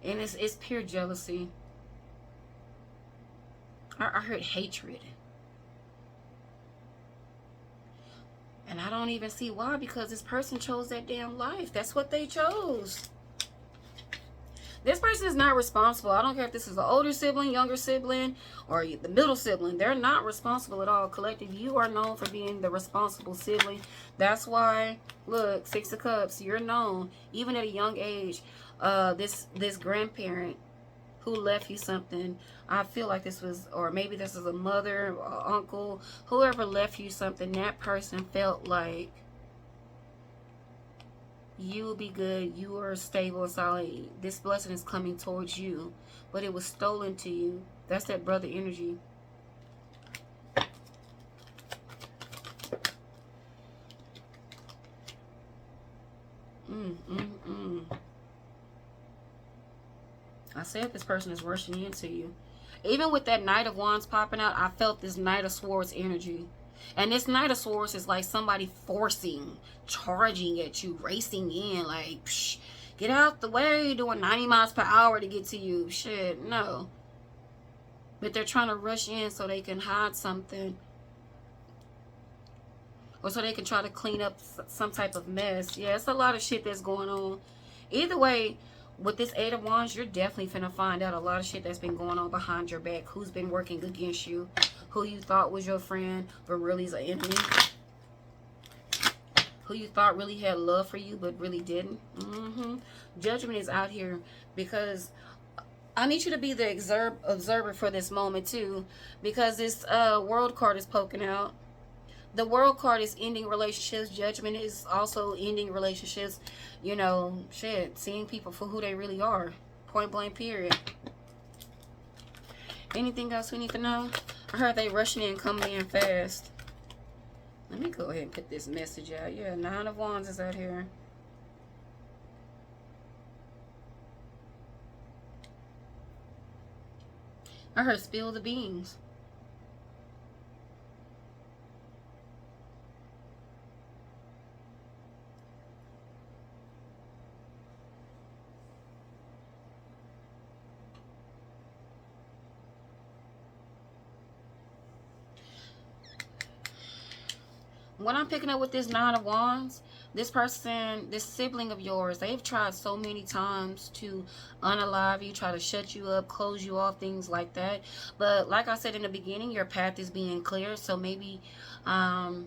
[SPEAKER 1] And it's pure jealousy. I heard hatred. And I don't even see why, because this person chose that damn life. That's what they chose. This person is not responsible. I don't care if this is an older sibling, younger sibling, or the middle sibling. They're not responsible at all. Collective, you are known for being the responsible sibling. That's why, look, Six of Cups, you're known, even at a young age. This grandparent who left you something, I feel like this was, or maybe this is a mother or uncle, whoever left you something, that person felt like you will be good, you are stable and solid, this blessing is coming towards you, but it was stolen to you. That's that brother energy. I said this person is rushing into you. Even with that Knight of Wands popping out, I felt this Knight of Swords energy. And this Knight of Swords is like somebody forcing, charging at you, racing in, like, psh, get out the way, doing 90 miles per hour to get to you. Shit, no. But they're trying to rush in so they can hide something. Or so they can try to clean up some type of mess. Yeah, it's a lot of shit that's going on. Either way, with this Eight of Wands, you're definitely finna find out a lot of shit that's been going on behind your back. Who's been working against you. Who you thought was your friend, but really is an enemy. Who you thought really had love for you, but really didn't. Judgment is out here, because I need you to be the observer for this moment too. Because this World card is poking out. The World card is ending relationships. Judgment is also ending relationships. You know, shit, seeing people for who they really are. Point blank, period. Anything else we need to know? I heard they rushing in, coming in fast. Let me go ahead and put this message out. Yeah, Nine of Wands is out here. I heard spill the beans. What I'm picking up with this Nine of Wands, this person, this sibling of yours, they've tried so many times to unalive you, try to shut you up, close you off, things like that. But like I said in the beginning, your path is being clear. So maybe that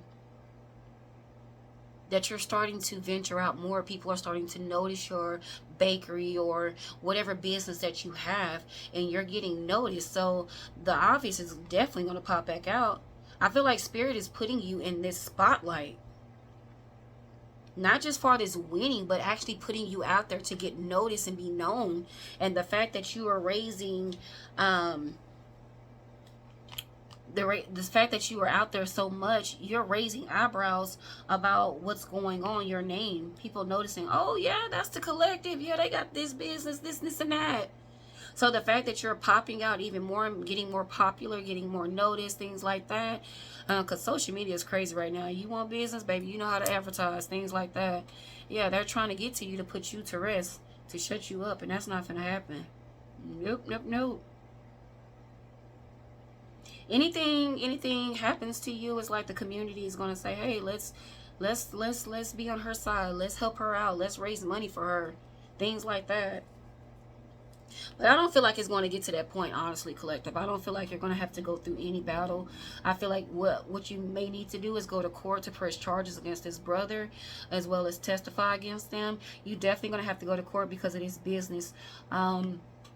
[SPEAKER 1] you're starting to venture out more. People are starting to notice your bakery or whatever business that you have, and you're getting noticed. So the obvious is definitely going to pop back out. I feel like Spirit is putting you in this spotlight. Not just for this winning, but actually putting you out there to get noticed and be known. And the fact that you are raising the fact that you are out there so much, you're raising eyebrows about what's going on, your name, people noticing, oh yeah, that's the collective, yeah, they got this business, this and that. So the fact that you're popping out even more, getting more popular, getting more noticed, things like that, because social media is crazy right now. You want business, baby, you know how to advertise, things like that. Yeah, they're trying to get to you to put you to rest, to shut you up, and that's not gonna happen. Nope, nope, nope. Anything happens to you, it's like the community is going to say, hey, let's be on her side, let's help her out, let's raise money for her, things like that. But I don't feel like it's going to get to that point, honestly, collective. I don't feel like you're going to have to go through any battle. I feel like what you may need to do is go to court to press charges against this brother, as well as testify against them. You definitely going to have to go to court because it is business.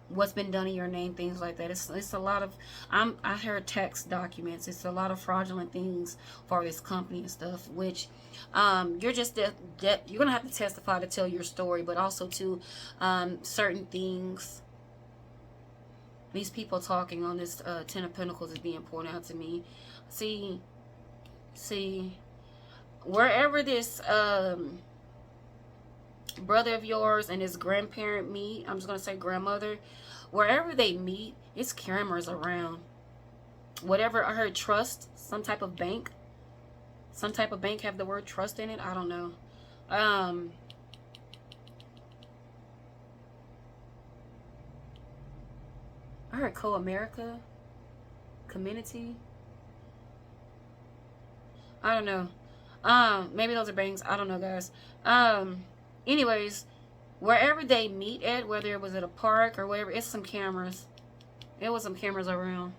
[SPEAKER 1] What's been done in your name, things like that. It's a lot of, I heard tax documents. It's a lot of fraudulent things for this company and stuff, which you're just you're gonna have to testify to tell your story, but also to certain things. These people talking on this Ten of Pentacles is being pointed out to me. See, wherever this brother of yours and his grandparent meet, I'm just going to say grandmother, wherever they meet, it's cameras around. Whatever, I heard trust, some type of bank have the word trust in it. I don't know. I heard Co-America, community. I don't know. Maybe those are banks. I don't know, guys. Anyways, wherever they meet at, whether it was at a park or wherever, it's some cameras. It was some cameras around.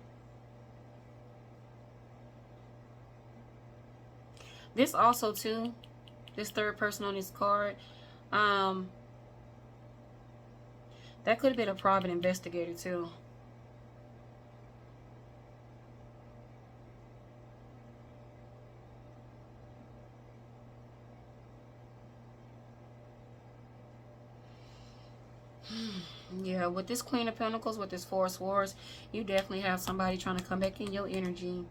[SPEAKER 1] This also too, this third person on this card, that could have been a private investigator too. Yeah, with this Queen of Pentacles, with this Four of Swords, you definitely have somebody trying to come back in your energy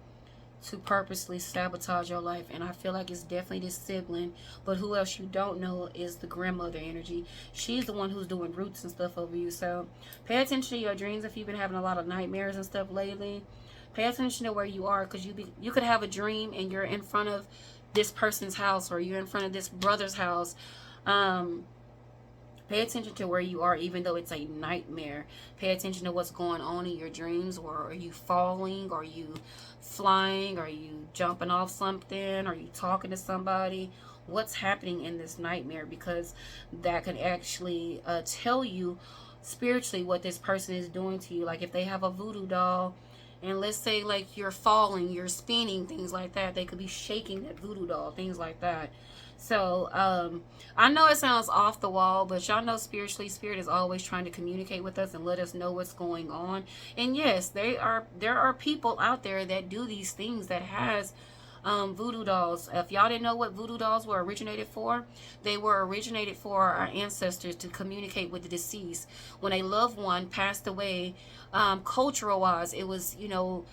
[SPEAKER 1] to purposely sabotage your life. And I feel like it's definitely this sibling. But who else you don't know is the grandmother energy. She's the one who's doing roots and stuff over you. So pay attention to your dreams if you've been having a lot of nightmares and stuff lately. Pay attention to where you are, because you could have a dream and you're in front of this person's house, or you're in front of this brother's house. Pay attention to where you are, even though it's a nightmare. Pay attention to what's going on in your dreams. Or are you falling? Are you flying? Are you jumping off something? Are you talking to somebody? What's happening in this nightmare? Because that can actually tell you spiritually what this person is doing to you. Like if they have a voodoo doll, and let's say like you're falling, you're spinning, things like that, they could be shaking that voodoo doll, things like that. So I know it sounds off the wall, but y'all know spiritually, spirit is always trying to communicate with us and let us know what's going on. And yes, there are people out there that do these things, that has voodoo dolls. If y'all didn't know what voodoo dolls were originated for, they were originated for our ancestors to communicate with the deceased. When a loved one passed away, cultural wise, it was, you know,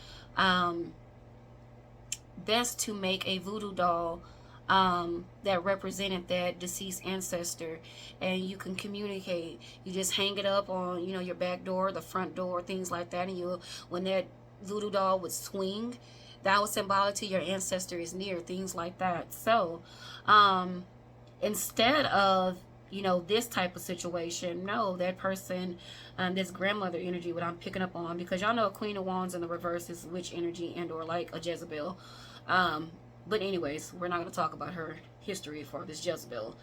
[SPEAKER 1] best to make a voodoo doll that represented that deceased ancestor, and you can communicate. You just hang it up on, you know, your back door, the front door, things like that, and you, when that voodoo doll would swing, that was symbolic to your ancestor is near, things like that. So instead of, you know, this type of situation, no, that person, this grandmother energy, what I'm picking up on, because y'all know a Queen of Wands in the reverse is witch energy and or like a Jezebel. But anyways, we're not going to talk about her history for this Jezebel.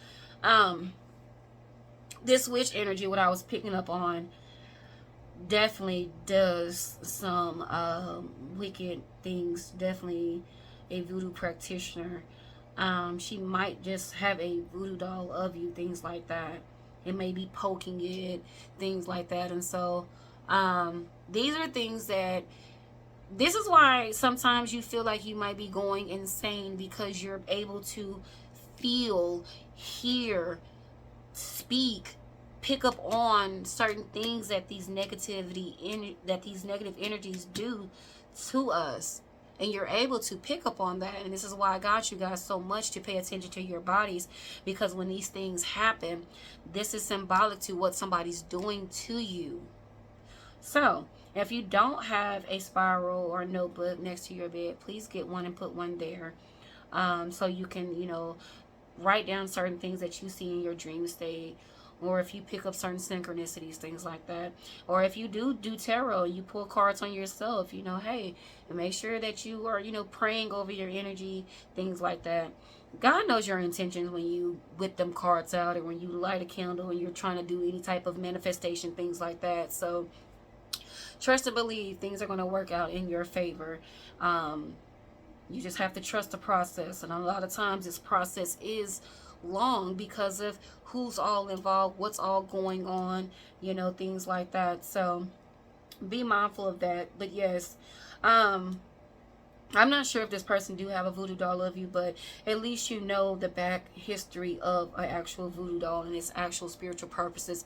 [SPEAKER 1] This witch energy, what I was picking up on, definitely does some wicked things. Definitely a voodoo practitioner. She might just have a voodoo doll of you, things like that. It may be poking it, things like that. And so these are things that, this is why sometimes you feel like you might be going insane, because you're able to feel, hear, speak, pick up on certain things that these negative energies do to us. And you're able to pick up on that. And this is why I got you guys so much to pay attention to your bodies, because when these things happen, this is symbolic to what somebody's doing to you. So if you don't have a spiral or a notebook next to your bed, please get one and put one there, so you can, you know, write down certain things that you see in your dream state, or if you pick up certain synchronicities, things like that. Or if you do tarot, you pull cards on yourself, you know, hey, and make sure that you are, you know, praying over your energy, things like that. God knows your intentions when you whip them cards out, or when you light a candle and you're trying to do any type of manifestation, things like that. So trust and believe things are going to work out in your favor. You just have to trust the process. And a lot of times this process is long because of who's all involved, what's all going on, you know, things like that. So be mindful of that. But yes, I'm not sure if this person do have a voodoo doll of you, but at least you know the back history of an actual voodoo doll and its actual spiritual purposes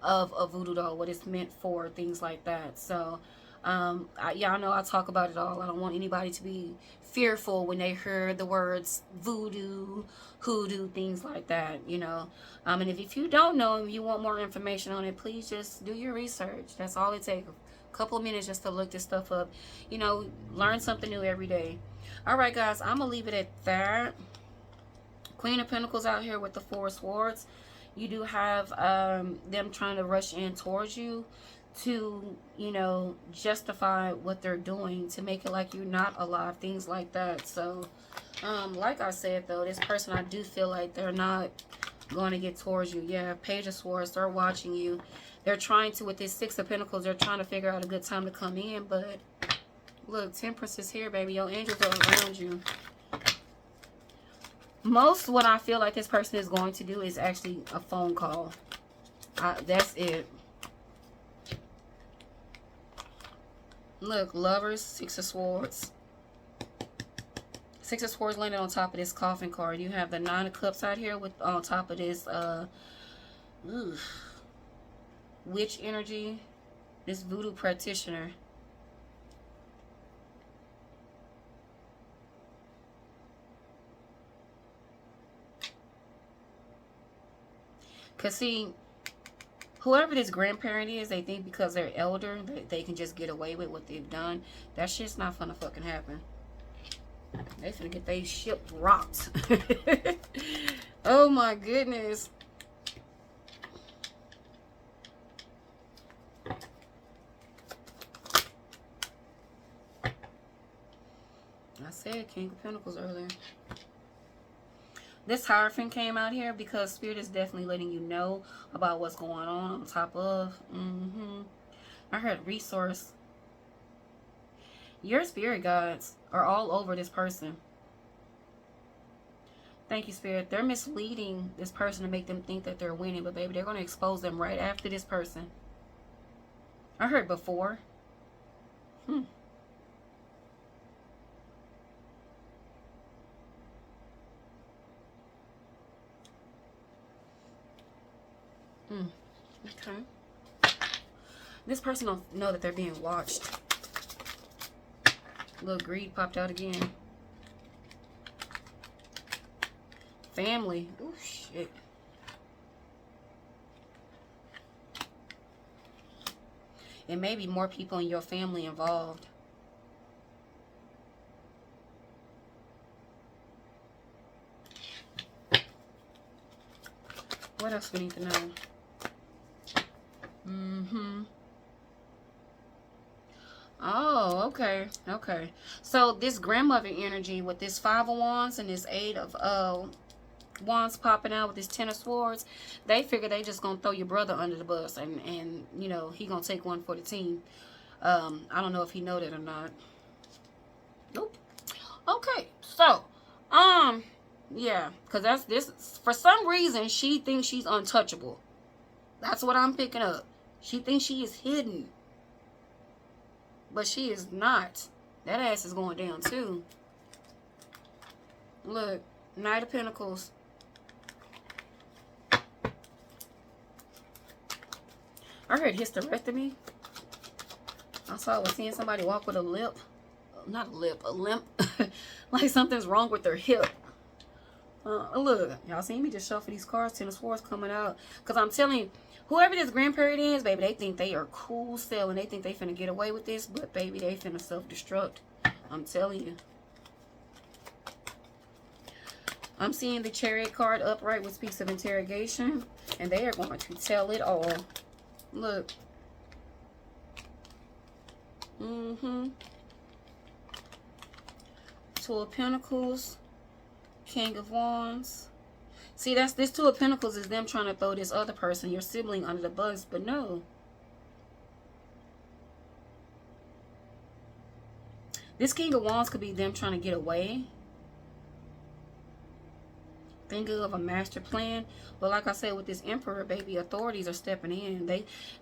[SPEAKER 1] of a voodoo doll, what it's meant for, things like that. So y'all know I talk about it all. I don't want anybody to be fearful when they hear the words voodoo, hoodoo, things like that, you know. And if you don't know, if you want more information on it, please just do your research. That's all it takes. A couple of minutes just to look this stuff up, you know, learn something new every day. All right, guys, I'm gonna leave it at that. Queen of Pentacles out here with the Four of Swords. You do have them trying to rush in towards you to, you know, justify what they're doing, to make it like you're not alive, things like that. So like I said, though, this person, I do feel like they're not going to get towards you. Yeah, Page of Swords, they're watching you. They're trying to, with this Six of Pentacles, they're trying to figure out a good time to come in. But look, Temperance is here, baby. Your angels are around you. Most what I feel like this person is going to do is actually a phone call. That's it. Look, Lovers, Six of Swords. Six of Swords landed on top of this coffin card. You have the Nine of Cups out here with on top of this witch energy. This voodoo practitioner. Because see, whoever this grandparent is, they think because they're elder, they can just get away with what they've done. That shit's not gonna fucking happen. They finna get their ship rocked. Oh my goodness. I said King of Pentacles earlier. This Hierophant came out here because Spirit is definitely letting you know about what's going on top of. I heard resource. Your spirit guides are all over this person. Thank you, Spirit. They're misleading this person to make them think that they're winning, but baby, they're going to expose them right after this person. I heard before. Okay. This person don't know that they're being watched. Little greed popped out again. Family. Oh shit. It may be more people in your family involved. What else we need to know? Oh, okay. Okay. So this grandmother energy with this Five of Wands and this Eight of Wands popping out with this Ten of Swords, they figure they just gonna throw your brother under the bus and you know, he gonna take one for the team. I don't know if he know that or not. Nope. Okay. So, yeah, because that's this. For some reason, she thinks she's untouchable. That's what I'm picking up. She thinks she is hidden. But she is not. That ass is going down too. Look. Knight of Pentacles. I heard hysterectomy. I was seeing somebody walk with a lip. not a lip, a limp. Like something's wrong with their hip. Look, y'all see me just shuffle these cards. Ten of Swords coming out. Because I'm telling you, whoever this grandparent is, baby, they think they are cool still. And they think they finna get away with this. But, baby, they finna self-destruct. I'm telling you. I'm seeing the Chariot card upright, which speaks of interrogation. And they are going to tell it all. Look. Two of Pentacles. King of Wands. See, that's this Two of Pentacles is them trying to throw this other person, your sibling, under the bus. But no. This King of Wands could be them trying to get away. Thinking of a master plan. But like I said, with this Emperor, baby, authorities are stepping in.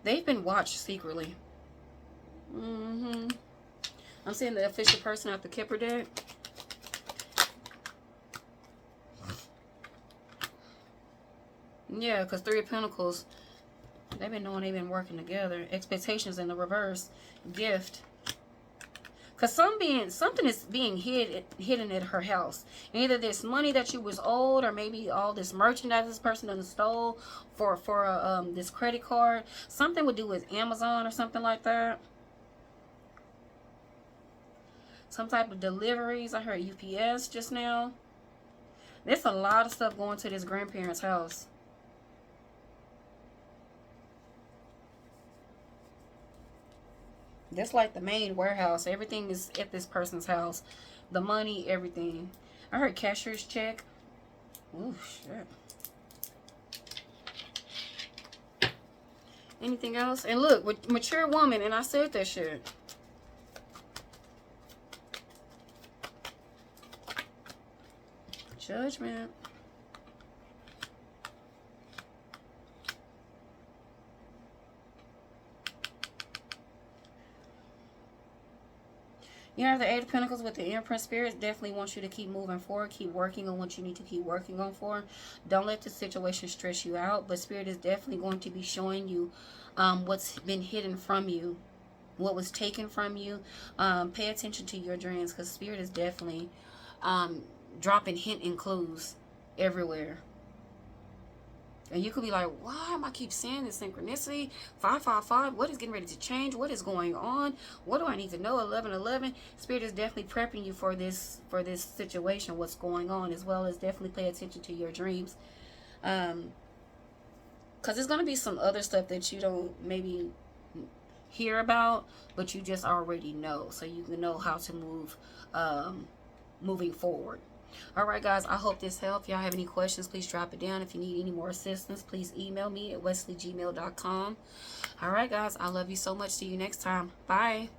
[SPEAKER 1] They've been watched secretly. I'm seeing the official person out the Kipper deck. Yeah, because Three of Pentacles, they've been knowing they've been working together. Expectations in the reverse. Gift. Because something is being hidden at her house. Either this money that you was owed, or maybe all this merchandise this person done stole for this credit card. Something would do with Amazon or something like that. Some type of deliveries. I heard UPS just now. There's a lot of stuff going to this grandparent's house. That's like the main warehouse. Everything is at this person's house. The money, everything. I heard cashier's check. Oh, shit. Anything else? And look, with mature woman, and I said that shit. Judgment. You have the Eight of Pentacles with the Empress. Spirit definitely wants you to keep moving forward. Keep working on what you need to keep working on for. Don't let the situation stress you out. But Spirit is definitely going to be showing you what's been hidden from you. What was taken from you. Pay attention to your dreams. Because Spirit is definitely dropping hint and clues everywhere. And you could be like, why am I keep seeing this synchronicity? 555, what is getting ready to change? What is going on? What do I need to know? 1111. Spirit is definitely prepping you for this situation, what's going on, as well as definitely pay attention to your dreams. Because there's going to be some other stuff that you don't maybe hear about, but you just already know. So you can know how to move moving forward. All right, guys, I hope this helped. If y'all have any questions, please drop it down. If you need any more assistance, please email me at wesley@gmail.com. All right, guys, I love you so much. See you next time. Bye.